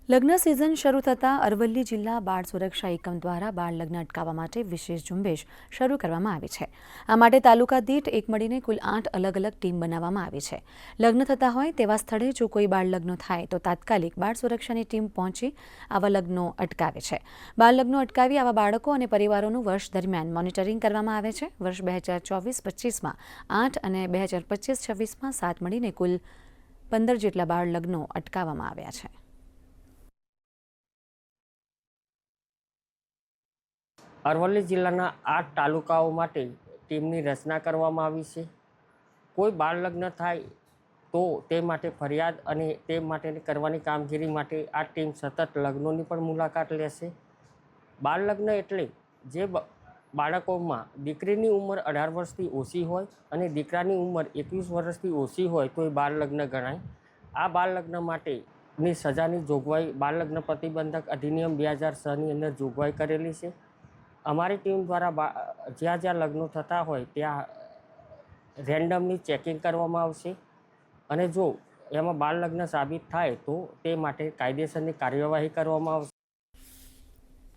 લગ્ન સિઝન શરૂ થતાં અરવલ્લી જિલ્લા બાળ સુરક્ષા એકમ દ્વારા બાળ લગ્ન અટકાવવા માટે વિશેષ ઝુંબેશ શરૂ કરવામાં આવી છે। આ માટે તાલુકા દીઠ એક મળીને કુલ 8 અલગ અલગ ટીમ બનાવવામાં આવી છે। લગ્ન થતા હોય તેવા સ્થળે જો કોઈ બાળ લગ્નો થાય તો તાત્કાલિક બાળ સુરક્ષાની ટીમ પહોંચી આવા લગ્નો અટકાવે છે। બાળ લગ્નો અટકાવી આવા બાળકો અને પરિવારોનું વર્ષ દરમિયાન મોનિટરિંગ કરવામાં આવે છે। વર્ષ 2024-25માં 8 અને 2025-26માં 7 મળીને કુલ 15 જેટલા બાળ લગ્નો અટકાવવામાં આવ્યા છે। અરવલ્લી જિલ્લાના 8 તાલુકાઓ માટે ટીમની રચના કરવામાં આવી છે। કોઈ બાળ લગ્ન થાય તો તે માટે ફરિયાદ અને તે માટે કરવાની કામગીરી માટે આ ટીમ સતત લગ્નોની પણ મુલાકાત લેશે। બાળ લગ્ન એટલે જે બાળકોમાં દીકરીની ઉંમર 18 વર્ષથી ઓછી હોય અને દીકરાની ઉંમર 21 વર્ષથી ઓછી હોય તો એ બાળ લગ્ન ગણાય। આ બાળ લગ્ન માટેની સજાની જોગવાઈ બાળ લગ્ન પ્રતિબંધક અધિનિયમ 2006ની અંદર જોગવાઈ કરેલી છે। અમારી ટીમ દ્વારા જ્યાં જ્યાં લગ્નો થતા હોય ત્યાં રેન્ડમલી ચેકિંગ કરવામાં આવશે અને જો એમાં બાળ લગ્ન સાબિત થાય તો તે માટે કાયદેસરની કાર્યવાહી કરવામાં આવશે।